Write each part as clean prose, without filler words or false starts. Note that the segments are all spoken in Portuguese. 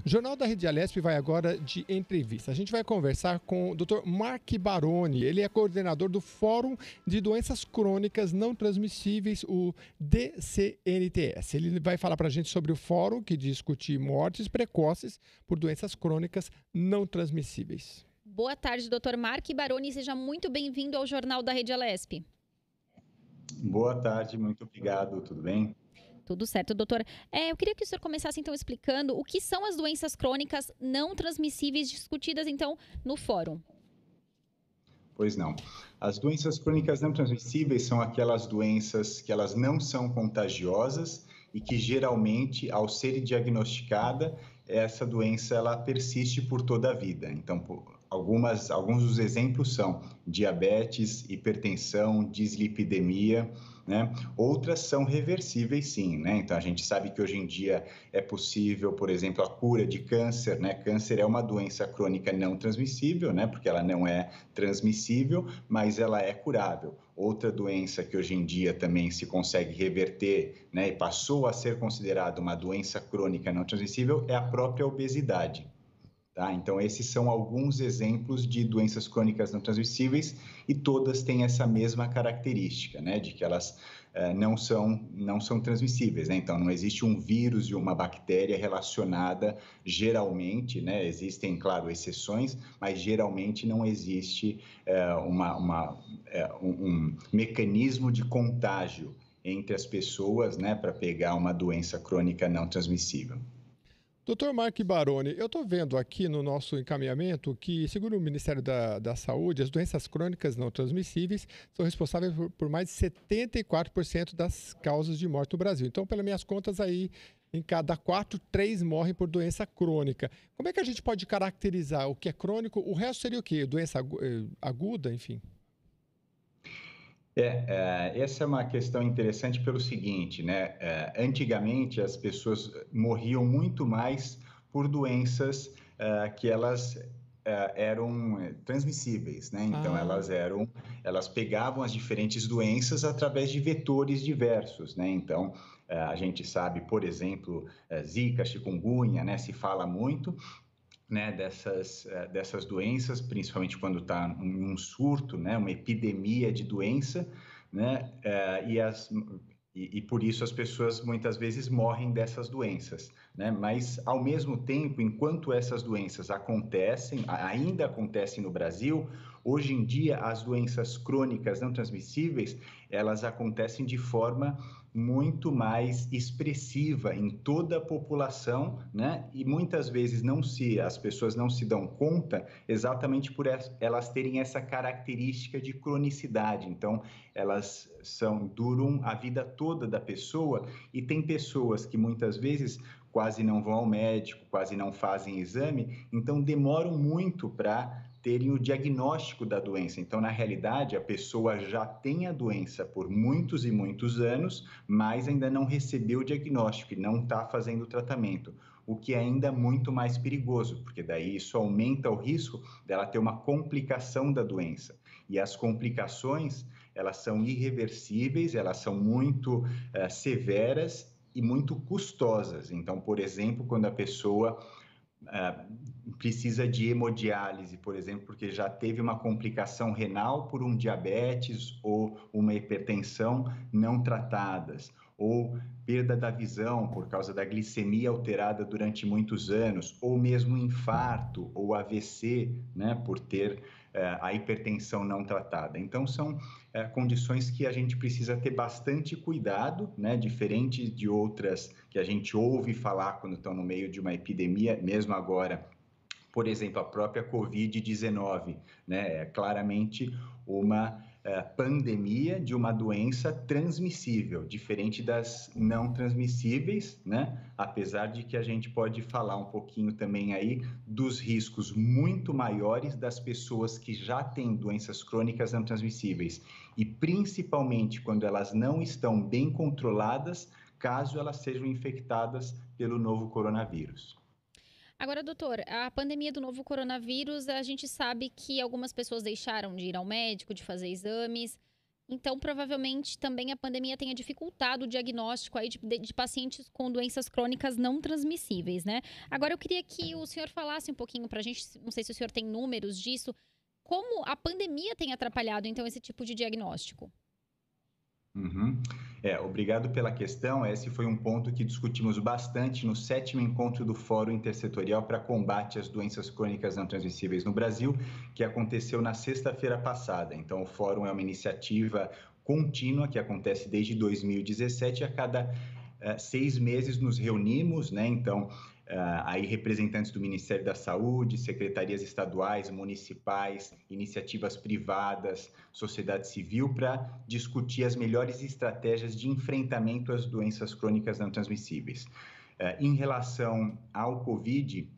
O Jornal da Rede Alesp vai agora de entrevista. A gente vai conversar com o Dr. Mark Baroni. Ele é coordenador do Fórum de Doenças Crônicas Não Transmissíveis, o DCNTS. Ele vai falar para a gente sobre o fórum que discute mortes precoces por doenças crônicas não transmissíveis. Boa tarde, Dr. Mark Baroni. Seja muito bem-vindo ao Jornal da Rede Alesp. Boa tarde, muito obrigado. Tudo bem? Tudo certo, doutor. Eu queria que o senhor começasse, então, explicando o que são as doenças crônicas não transmissíveis discutidas, então, no fórum. Pois não. As doenças crônicas não transmissíveis são aquelas doenças que elas não são contagiosas e que, geralmente, ao ser diagnosticada, essa doença ela persiste por toda a vida. Então, alguns dos exemplos são diabetes, hipertensão, dislipidemia, né? Outras são reversíveis, sim, né? Então, a gente sabe que hoje em dia é possível, por exemplo, a cura de câncer, né? Câncer é uma doença crônica não transmissível, né? Porque ela não é transmissível, mas ela é curável. Outra doença que hoje em dia também se consegue reverter, né? E passou a ser considerada uma doença crônica não transmissível é a própria obesidade. Tá? Então, esses são alguns exemplos de doenças crônicas não transmissíveis e todas têm essa mesma característica, né? De que elas não são transmissíveis, né? Então, não existe um vírus e uma bactéria relacionada geralmente, né? Existem, claro, exceções, mas geralmente não existe um mecanismo de contágio entre as pessoas, né? Para pegar uma doença crônica não transmissível. Dr. Mark Baroni, eu estou vendo aqui no nosso encaminhamento que, segundo o Ministério da Saúde, as doenças crônicas não transmissíveis são responsáveis por mais de 74% das causas de morte no Brasil. Então, pelas minhas contas, aí, em cada 4, 3 morrem por doença crônica. Como é que a gente pode caracterizar o que é crônico? O resto seria o quê? Doença aguda, enfim? Essa é uma questão interessante pelo seguinte, né? Antigamente, as pessoas morriam muito mais por doenças que elas eram transmissíveis, né? Então, elas pegavam as diferentes doenças através de vetores diversos, né? Então, a gente sabe, por exemplo, Zika, chikungunya, né? Se fala muito, né, dessas doenças, principalmente quando está em um surto, né, uma epidemia de doença, né, e por isso as pessoas muitas vezes morrem dessas doenças, né? Mas, ao mesmo tempo, enquanto essas doenças ainda acontecem no Brasil, hoje em dia as doenças crônicas não transmissíveis, elas acontecem de forma muito mais expressiva em toda a população, né? E muitas vezes as pessoas não se dão conta exatamente por elas terem essa característica de cronicidade. Então, elas duram a vida toda da pessoa e tem pessoas que muitas vezes quase não vão ao médico, quase não fazem exame, então demoram muito para terem o diagnóstico da doença. Então, na realidade, a pessoa já tem a doença por muitos e muitos anos, mas ainda não recebeu o diagnóstico e não está fazendo o tratamento, o que é ainda muito mais perigoso, porque daí isso aumenta o risco dela ter uma complicação da doença. E as complicações, elas são irreversíveis, elas são muito severas e muito custosas. Então, por exemplo, quando a pessoa precisa de hemodiálise, por exemplo, porque já teve uma complicação renal por um diabetes ou uma hipertensão não tratadas, ou perda da visão por causa da glicemia alterada durante muitos anos, ou mesmo infarto ou AVC, né, por ter a hipertensão não tratada. Então, são condições que a gente precisa ter bastante cuidado, né, diferente de outras que a gente ouve falar quando estão no meio de uma epidemia, mesmo agora. Por exemplo, a própria Covid-19, né, é claramente uma pandemia de uma doença transmissível, diferente das não transmissíveis, né? Apesar de que a gente pode falar um pouquinho também aí dos riscos muito maiores das pessoas que já têm doenças crônicas não transmissíveis e principalmente quando elas não estão bem controladas, caso elas sejam infectadas pelo novo coronavírus. Agora, doutor, a pandemia do novo coronavírus, a gente sabe que algumas pessoas deixaram de ir ao médico, de fazer exames. Então, provavelmente, também a pandemia tenha dificultado o diagnóstico aí de pacientes com doenças crônicas não transmissíveis, né? Agora, eu queria que o senhor falasse um pouquinho para a gente, não sei se o senhor tem números disso, como a pandemia tem atrapalhado, então, esse tipo de diagnóstico. Uhum. Obrigado pela questão. Esse foi um ponto que discutimos bastante no 7º encontro do Fórum Intersetorial para Combate às Doenças Crônicas Não Transmissíveis no Brasil, que aconteceu na sexta-feira passada. Então, o Fórum é uma iniciativa contínua que acontece desde 2017 e a cada 6 meses nos reunimos, né? Então, aí representantes do Ministério da Saúde, secretarias estaduais, municipais, iniciativas privadas, sociedade civil, para discutir as melhores estratégias de enfrentamento às doenças crônicas não transmissíveis. Em relação ao Covid,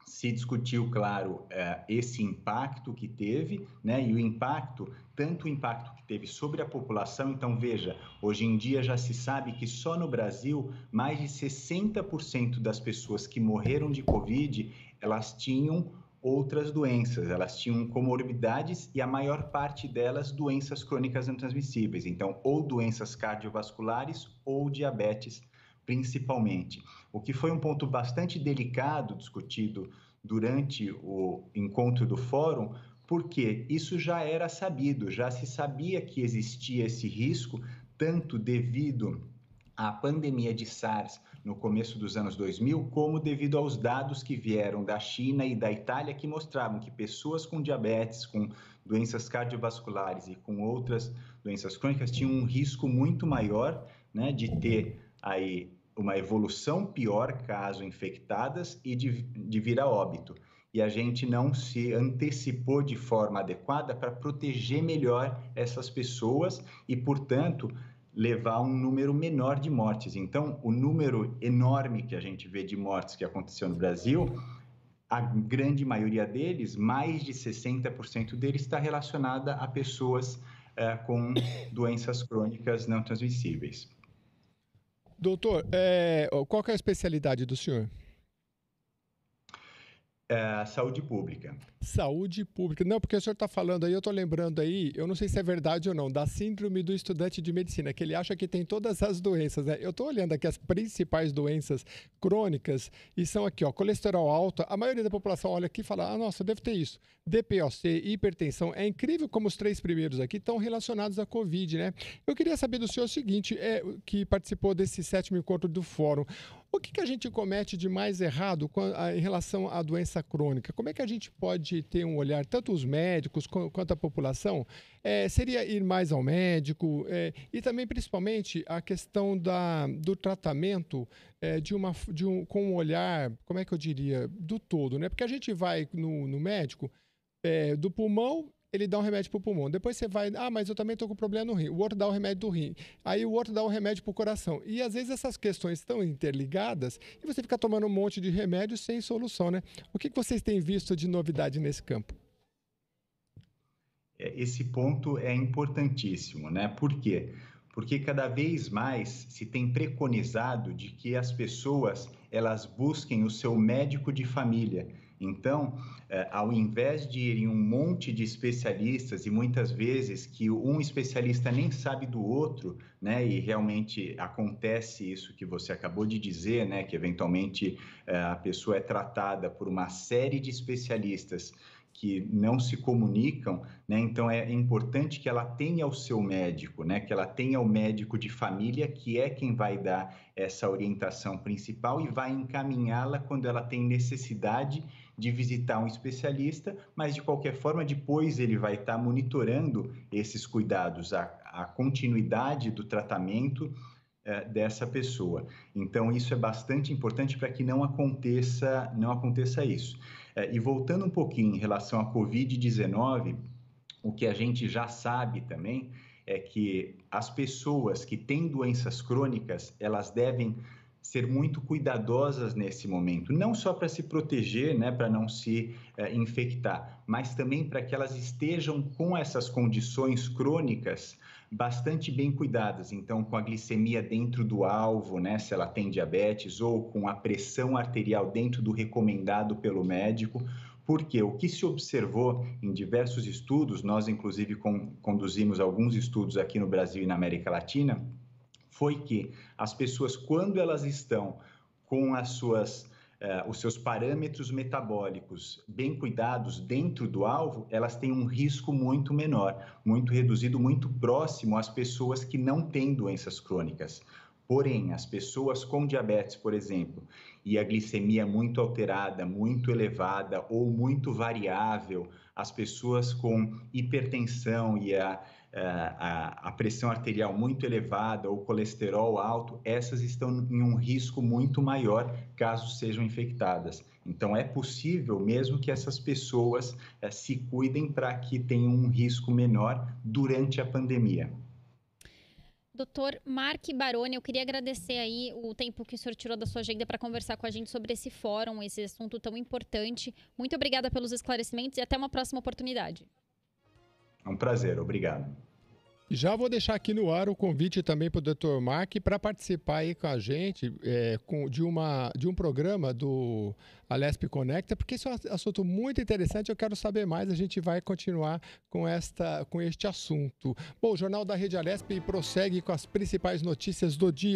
se discutiu, claro, esse impacto que teve, né? E o impacto, tanto o impacto que teve sobre a população. Então, veja, hoje em dia já se sabe que só no Brasil, mais de 60% das pessoas que morreram de Covid, elas tinham outras doenças, elas tinham comorbidades e a maior parte delas doenças crônicas não transmissíveis. Então, ou doenças cardiovasculares ou diabetes, principalmente. O que foi um ponto bastante delicado discutido durante o encontro do fórum, porque isso já era sabido, já se sabia que existia esse risco, tanto devido à pandemia de SARS no começo dos anos 2000, como devido aos dados que vieram da China e da Itália, que mostravam que pessoas com diabetes, com doenças cardiovasculares e com outras doenças crônicas tinham um risco muito maior, né, de ter aí uma evolução pior caso infectadas e de vir a óbito. E a gente não se antecipou de forma adequada para proteger melhor essas pessoas e, portanto, levar um número menor de mortes. Então, o número enorme que a gente vê de mortes que aconteceu no Brasil, a grande maioria deles, mais de 60% deles, está relacionada a pessoas com doenças crônicas não transmissíveis. Doutor, qual que é a especialidade do senhor? Saúde pública. Saúde pública. Não, porque o senhor está falando aí, eu estou lembrando aí, eu não sei se é verdade ou não, da síndrome do estudante de medicina, que ele acha que tem todas as doenças, né? Eu estou olhando aqui as principais doenças crônicas e são aqui, ó, colesterol alto. A maioria da população olha aqui e fala, ah, nossa, deve ter isso. DPOC, hipertensão. É incrível como os 3 primeiros aqui estão relacionados à Covid, né? Eu queria saber do senhor o seguinte, que participou desse 7º encontro do fórum. O que a gente comete de mais errado em relação à doença crônica? Como é que a gente pode ter um olhar, tanto os médicos quanto a população? Seria ir mais ao médico e também, principalmente, a questão do tratamento com um olhar, como é que eu diria, do todo, né? Porque a gente vai no médico do pulmão, ele dá um remédio para o pulmão. Depois você vai, mas eu também estou com problema no rim. O outro dá o remédio do rim. Aí o outro dá o remédio para o coração. E às vezes essas questões estão interligadas e você fica tomando um monte de remédio sem solução, né? O que vocês têm visto de novidade nesse campo? Esse ponto é importantíssimo, né? Por quê? Porque cada vez mais se tem preconizado de que as pessoas elas busquem o seu médico de família. Então, ao invés de ir em um monte de especialistas e muitas vezes que um especialista nem sabe do outro, né? E realmente acontece isso que você acabou de dizer, né? Que eventualmente a pessoa é tratada por uma série de especialistas que não se comunicam, né? Então é importante que ela tenha o seu médico, né? Que ela tenha o médico de família, que é quem vai dar essa orientação principal e vai encaminhá-la quando ela tem necessidade de visitar um especialista, mas de qualquer forma depois ele vai estar monitorando esses cuidados, a continuidade do tratamento dessa pessoa. Então isso é bastante importante para que não aconteça isso. E voltando um pouquinho em relação à Covid-19, o que a gente já sabe também é que as pessoas que têm doenças crônicas, elas devem ser muito cuidadosas nesse momento, não só para se proteger, né, para não se infectar, mas também para que elas estejam com essas condições crônicas bastante bem cuidadas, então com a glicemia dentro do alvo, né, se ela tem diabetes, ou com a pressão arterial dentro do recomendado pelo médico, Porque o que se observou em diversos estudos, nós inclusive conduzimos alguns estudos aqui no Brasil e na América Latina, foi que as pessoas, quando elas estão com os seus parâmetros metabólicos bem cuidados dentro do alvo, elas têm um risco muito menor, muito reduzido, muito próximo às pessoas que não têm doenças crônicas. Porém, as pessoas com diabetes, por exemplo, e a glicemia muito alterada, muito elevada ou muito variável, as pessoas com hipertensão e a pressão arterial muito elevada ou colesterol alto, essas estão em um risco muito maior caso sejam infectadas. Então, é possível mesmo que essas pessoas se cuidem para que tenham um risco menor durante a pandemia. Doutor Mark Baroni, eu queria agradecer aí o tempo que o senhor tirou da sua agenda para conversar com a gente sobre esse fórum, esse assunto tão importante. Muito obrigada pelos esclarecimentos e até uma próxima oportunidade. É um prazer, obrigado. Já vou deixar aqui no ar o convite também para o Dr. Mark para participar aí com a gente de um programa do Alesp Conecta, porque esse é um assunto muito interessante, eu quero saber mais, a gente vai continuar com este assunto. Bom, o Jornal da Rede Alesp prossegue com as principais notícias do dia.